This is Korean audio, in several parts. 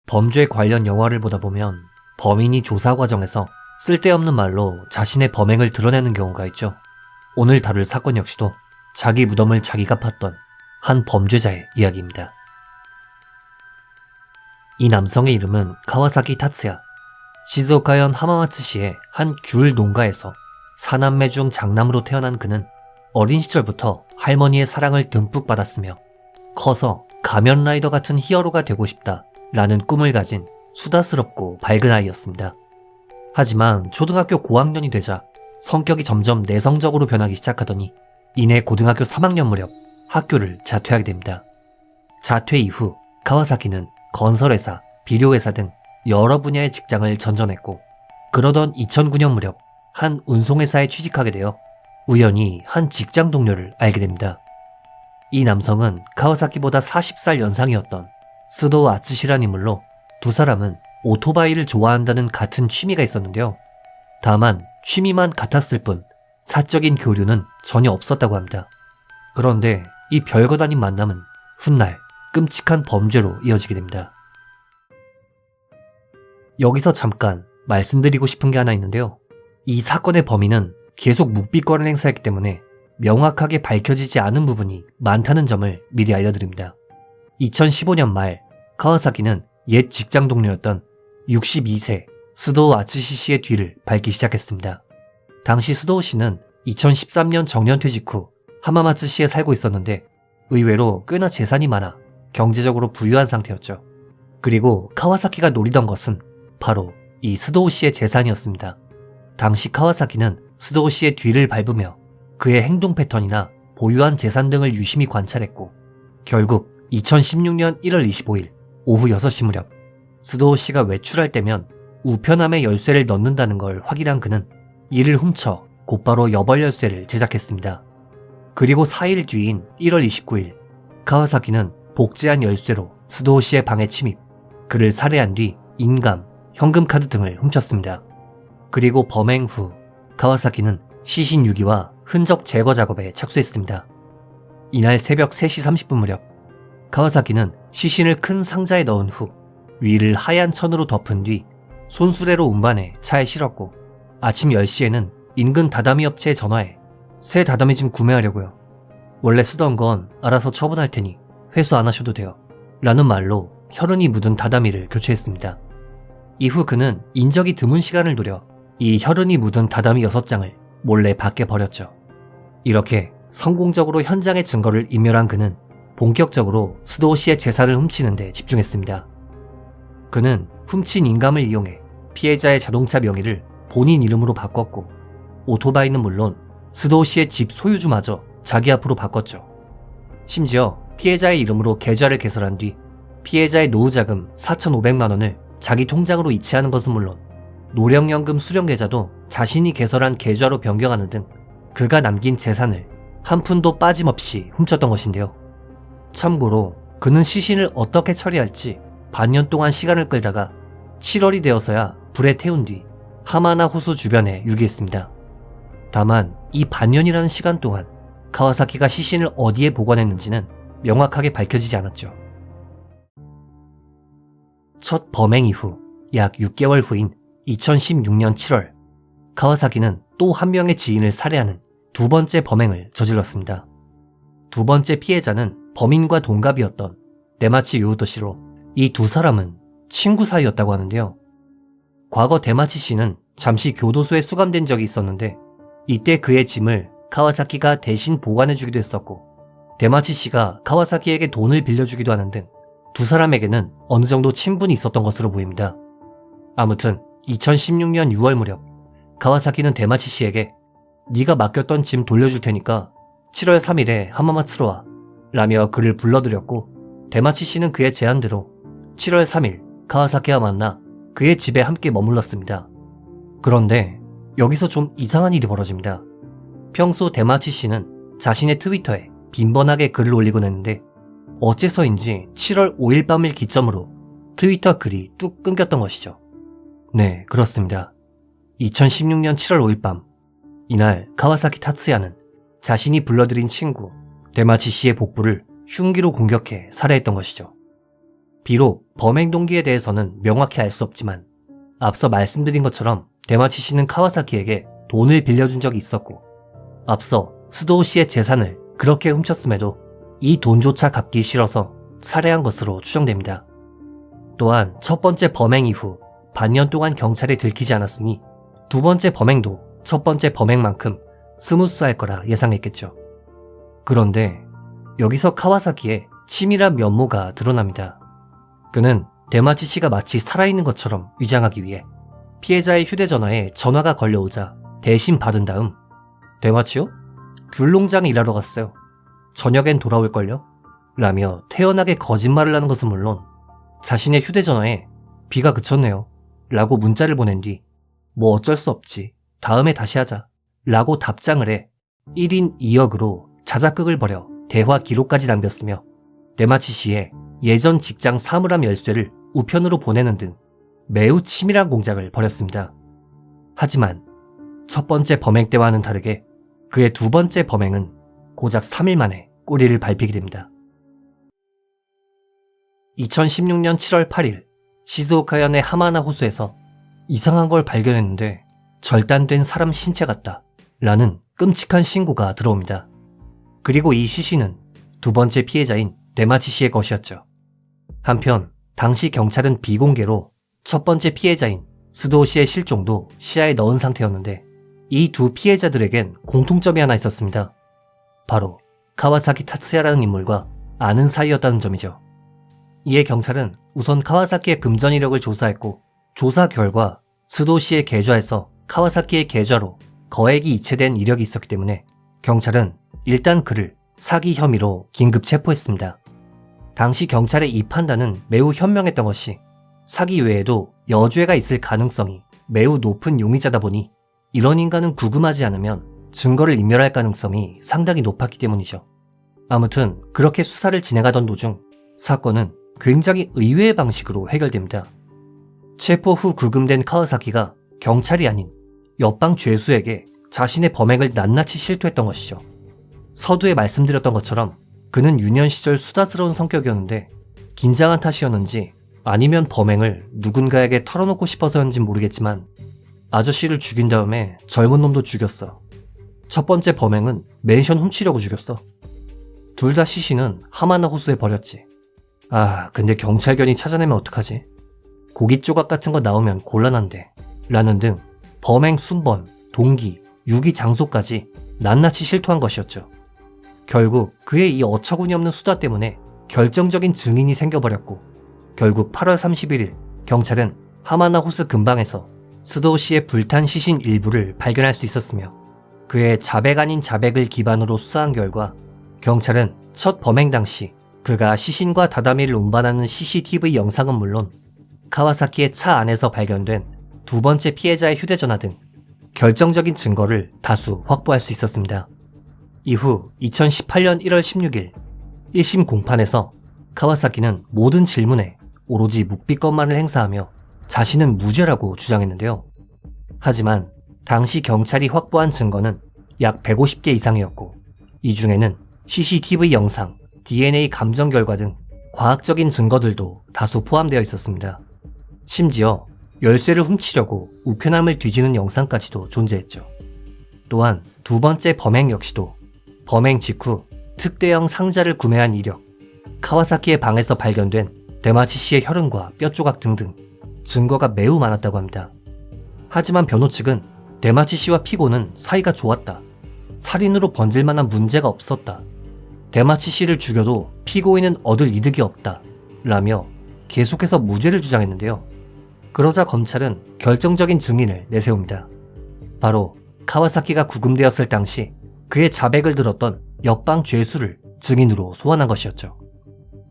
범죄 관련 영화를 보다 보면 범인이 조사 과정에서 쓸데없는 말로 자신의 범행을 드러내는 경우가 있죠. 오늘 다룰 사건 역시도 자기 무덤을 자기가 팠던 한 범죄자의 이야기입니다. 이 남성의 이름은 카와사키 타츠야. 시즈오카현 하마마츠시의 한 귤 농가에서 사남매 중 장남으로 태어난 그는 어린 시절부터 할머니의 사랑을 듬뿍 받았으며 커서 가면라이더 같은 히어로가 되고 싶다 라는 꿈을 가진 수다스럽고 밝은 아이였습니다. 하지만 초등학교 고학년이 되자 성격이 점점 내성적으로 변하기 시작하더니 이내 고등학교 3학년 무렵 학교를 자퇴하게 됩니다. 자퇴 이후 카와사키는 건설회사, 비료회사 등 여러 분야의 직장을 전전했고 그러던 2009년 무렵 한 운송회사에 취직하게 되어 우연히 한 직장 동료를 알게 됩니다. 이 남성은 카와사키보다 40살 연상이었던 스도 아츠시라는 인물로 두 사람은 오토바이를 좋아한다는 같은 취미가 있었는데요. 다만 취미만 같았을 뿐 사적인 교류는 전혀 없었다고 합니다. 그런데 이 별것 아닌 만남은 훗날 끔찍한 범죄로 이어지게 됩니다. 여기서 잠깐 말씀드리고 싶은 게 하나 있는데요. 이 사건의 범인은 계속 묵비권을 행사했기 때문에 명확하게 밝혀지지 않은 부분이 많다는 점을 미리 알려드립니다. 2015년 말 카와사키는 옛 직장 동료였던 62세 스도우 아츠시 씨의 뒤를 밟기 시작했습니다. 당시 스도우 씨는 2013년 정년퇴직 후 하마마츠시에 살고 있었는데 의외로 꽤나 재산이 많아 경제적으로 부유한 상태였죠. 그리고 카와사키가 노리던 것은 바로 이 스도우 씨의 재산이었습니다. 당시 카와사키는 스도우 씨의 뒤를 밟으며 그의 행동 패턴이나 보유한 재산 등을 유심히 관찰했고 결국 2016년 1월 25일 오후 6시 무렵 스도우 씨가 외출할 때면 우편함에 열쇠를 넣는다는 걸 확인한 그는 이를 훔쳐 곧바로 여벌 열쇠를 제작했습니다. 그리고 4일 뒤인 1월 29일 카와사키는 복제한 열쇠로 스도우 씨의 방에 침입, 그를 살해한 뒤 인감, 현금카드 등을 훔쳤습니다. 그리고 범행 후 카와사키는 시신 유기와 흔적 제거 작업에 착수했습니다. 이날 새벽 3시 30분 무렵 카와사키는 시신을 큰 상자에 넣은 후 위를 하얀 천으로 덮은 뒤 손수레로 운반해 차에 실었고 아침 10시에는 인근 다다미 업체에 전화해 새 다다미 좀 구매하려고요. 원래 쓰던 건 알아서 처분할 테니 회수 안 하셔도 돼요. 라는 말로 혈흔이 묻은 다다미를 교체했습니다. 이후 그는 인적이 드문 시간을 노려 이 혈흔이 묻은 다다미 6장을 몰래 밖에 버렸죠. 이렇게 성공적으로 현장의 증거를 인멸한 그는 본격적으로 스도우 씨의 재산을 훔치는 데 집중했습니다. 그는 훔친 인감을 이용해 피해자의 자동차 명의를 본인 이름으로 바꿨고 오토바이는 물론 스도우 씨의 집 소유주마저 자기 앞으로 바꿨죠. 심지어 피해자의 이름으로 계좌를 개설한 뒤 피해자의 노후자금 4,500만 원을 자기 통장으로 이체하는 것은 물론 노령연금 수령계좌도 자신이 개설한 계좌로 변경하는 등 그가 남긴 재산을 한 푼도 빠짐없이 훔쳤던 것인데요. 참고로 그는 시신을 어떻게 처리할지 반년 동안 시간을 끌다가 7월이 되어서야 불에 태운 뒤 하마나 호수 주변에 유기했습니다. 다만 이 반년이라는 시간 동안 카와사키가 시신을 어디에 보관했는지는 명확하게 밝혀지지 않았죠. 첫 범행 이후 약 6개월 후인 2016년 7월 카와사키는 또 한 명의 지인을 살해하는 두 번째 범행을 저질렀습니다. 두 번째 피해자는 범인과 동갑이었던 데마치 요우토 씨로 이 두 사람은 친구 사이였다고 하는데요. 과거 데마치 씨는 잠시 교도소에 수감된 적이 있었는데 이때 그의 짐을 카와사키가 대신 보관해주기도 했었고 데마치 씨가 카와사키에게 돈을 빌려주기도 하는 등 두 사람에게는 어느 정도 친분이 있었던 것으로 보입니다. 아무튼 2016년 6월 무렵 카와사키는 데마치 씨에게 네가 맡겼던 짐 돌려줄 테니까 7월 3일에 하마마츠로 와 라며 그를 불러들였고 데마치 씨는 그의 제안대로 7월 3일 카와사키와 만나 그의 집에 함께 머물렀습니다. 그런데 여기서 좀 이상한 일이 벌어집니다. 평소 데마치 씨는 자신의 트위터에 빈번하게 글을 올리곤 했는데 어째서인지 7월 5일 밤을 기점으로 트위터 글이 뚝 끊겼던 것이죠. 네, 그렇습니다. 2016년 7월 5일 밤 이날 카와사키 타츠야는 자신이 불러들인 친구 데마치 씨의 복부를 흉기로 공격해 살해했던 것이죠. 비록 범행 동기에 대해서는 명확히 알 수 없지만 앞서 말씀드린 것처럼 데마치 씨는 카와사키에게 돈을 빌려준 적이 있었고 앞서 스도우 씨의 재산을 그렇게 훔쳤음에도 이 돈조차 갚기 싫어서 살해한 것으로 추정됩니다. 또한 첫 번째 범행 이후 반년 동안 경찰에 들키지 않았으니 두 번째 범행도 첫 번째 범행만큼 스무스할 거라 예상했겠죠. 그런데 여기서 카와사키의 치밀한 면모가 드러납니다. 그는 데마치 씨가 마치 살아있는 것처럼 위장하기 위해 피해자의 휴대전화에 전화가 걸려오자 대신 받은 다음 데마치요? 귤농장에 일하러 갔어요. 저녁엔 돌아올걸요? 라며 태연하게 거짓말을 하는 것은 물론 자신의 휴대전화에 비가 그쳤네요 라고 문자를 보낸 뒤 뭐 어쩔 수 없지 다음에 다시 하자 라고 답장을 해 1인 2역으로 자작극을 벌여 대화 기록까지 남겼으며 데마치 씨의 예전 직장 사물함 열쇠를 우편으로 보내는 등 매우 치밀한 공작을 벌였습니다. 하지만 첫 번째 범행 때와는 다르게 그의 두 번째 범행은 고작 3일 만에 꼬리를 밟히게 됩니다. 2016년 7월 8일 시즈오카현의 하마나 호수에서 이상한 걸 발견했는데 절단된 사람 신체 같다 라는 끔찍한 신고가 들어옵니다. 그리고 이 시신은 두 번째 피해자인 데마치 씨의 것이었죠. 한편 당시 경찰은 비공개로 첫 번째 피해자인 스도우 씨의 실종도 시야에 넣은 상태였는데 이 두 피해자들에겐 공통점이 하나 있었습니다. 바로 카와사키 타츠야라는 인물과 아는 사이였다는 점이죠. 이에 경찰은 우선 카와사키의 금전 이력을 조사했고 조사 결과 스도우 씨의 계좌에서 카와사키의 계좌로 거액이 이체된 이력이 있었기 때문에 경찰은 일단 그를 사기 혐의로 긴급 체포했습니다. 당시 경찰의 이 판단은 매우 현명했던 것이 사기 외에도 여죄가 있을 가능성이 매우 높은 용의자다 보니 이런 인간은 구금하지 않으면 증거를 인멸할 가능성이 상당히 높았기 때문이죠. 아무튼 그렇게 수사를 진행하던 도중 사건은 굉장히 의외의 방식으로 해결됩니다. 체포 후 구금된 카와사키가 경찰이 아닌 옆방 죄수에게 자신의 범행을 낱낱이 실토했던 것이죠. 서두에 말씀드렸던 것처럼 그는 유년 시절 수다스러운 성격이었는데 긴장한 탓이었는지 아니면 범행을 누군가에게 털어놓고 싶어서였는지 모르겠지만 아저씨를 죽인 다음에 젊은 놈도 죽였어. 첫 번째 범행은 맨션 훔치려고 죽였어. 둘 다 시신은 하마나 호수에 버렸지. 근데 경찰견이 찾아내면 어떡하지? 고기 조각 같은 거 나오면 곤란한데 라는 등 범행 순번, 동기, 유기 장소까지 낱낱이 실토한 것이었죠. 결국 그의 이 어처구니 없는 수다 때문에 결정적인 증인이 생겨버렸고 결국 8월 31일 경찰은 하마나 호수 근방에서 스도우 씨의 불탄 시신 일부를 발견할 수 있었으며 그의 자백 아닌 자백을 기반으로 수사한 결과 경찰은 첫 범행 당시 그가 시신과 다다미를 운반하는 CCTV 영상은 물론 카와사키의 차 안에서 발견된 두 번째 피해자의 휴대전화 등 결정적인 증거를 다수 확보할 수 있었습니다. 이후 2018년 1월 16일 1심 공판에서 카와사키는 모든 질문에 오로지 묵비권만을 행사하며 자신은 무죄라고 주장했는데요. 하지만 당시 경찰이 확보한 증거는 약 150개 이상이었고 이 중에는 CCTV 영상, DNA 감정 결과 등 과학적인 증거들도 다수 포함되어 있었습니다. 심지어 열쇠를 훔치려고 우편함을 뒤지는 영상까지도 존재했죠. 또한 두 번째 범행 역시도 범행 직후 특대형 상자를 구매한 이력, 카와사키의 방에서 발견된 데마치 씨의 혈흔과 뼈 조각 등등 증거가 매우 많았다고 합니다. 하지만 변호 측은 데마치 씨와 피고는 사이가 좋았다. 살인으로 번질 만한 문제가 없었다. 데마치 씨를 죽여도 피고인은 얻을 이득이 없다. 라며 계속해서 무죄를 주장했는데요. 그러자 검찰은 결정적인 증인을 내세웁니다. 바로 카와사키가 구금되었을 당시 그의 자백을 들었던 옆방 죄수를 증인으로 소환한 것이었죠.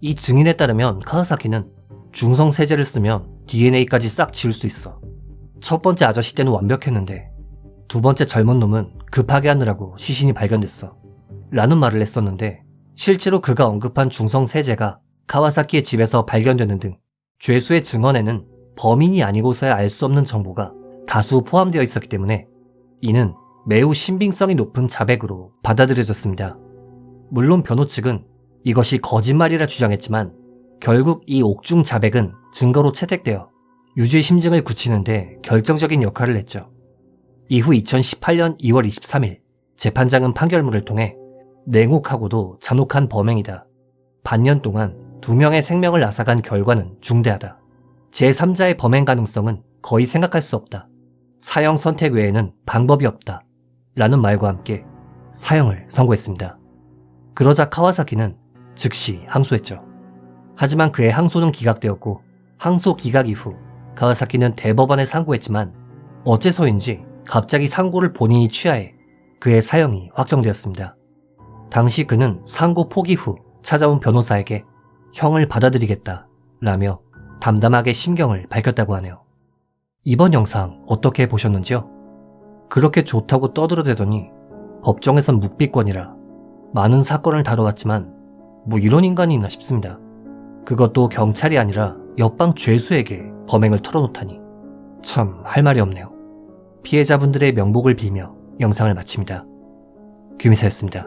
이 증인에 따르면 카와사키는 중성세제를 쓰면 DNA까지 싹 지울 수 있어. 첫 번째 아저씨 때는 완벽했는데 두 번째 젊은 놈은 급하게 하느라고 시신이 발견됐어. 라는 말을 했었는데 실제로 그가 언급한 중성세제가 카와사키의 집에서 발견되는 등 죄수의 증언에는 범인이 아니고서야 알 수 없는 정보가 다수 포함되어 있었기 때문에 이는 매우 신빙성이 높은 자백으로 받아들여졌습니다. 물론 변호 측은 이것이 거짓말이라 주장했지만 결국 이 옥중 자백은 증거로 채택되어 유죄 심증을 굳히는데 결정적인 역할을 했죠. 이후 2018년 2월 23일 재판장은 판결문을 통해 냉혹하고도 잔혹한 범행이다. 반년 동안 2명의 생명을 앗아간 결과는 중대하다. 제3자의 범행 가능성은 거의 생각할 수 없다. 사형 선택 외에는 방법이 없다. 라는 말과 함께 사형을 선고했습니다. 그러자 카와사키는 즉시 항소했죠. 하지만 그의 항소는 기각되었고 항소 기각 이후 카와사키는 대법원에 상고했지만 어째서인지 갑자기 상고를 본인이 취하해 그의 사형이 확정되었습니다. 당시 그는 상고 포기 후 찾아온 변호사에게 형을 받아들이겠다 라며 담담하게 심경을 밝혔다고 하네요. 이번 영상 어떻게 보셨는지요? 그렇게 좋다고 떠들어대더니 법정에선 묵비권이라 많은 사건을 다뤄봤지만 뭐 이런 인간이 있나 싶습니다. 그것도 경찰이 아니라 옆방 죄수에게 범행을 털어놓다니 참 할 말이 없네요. 피해자분들의 명복을 빌며 영상을 마칩니다. 규미사였습니다.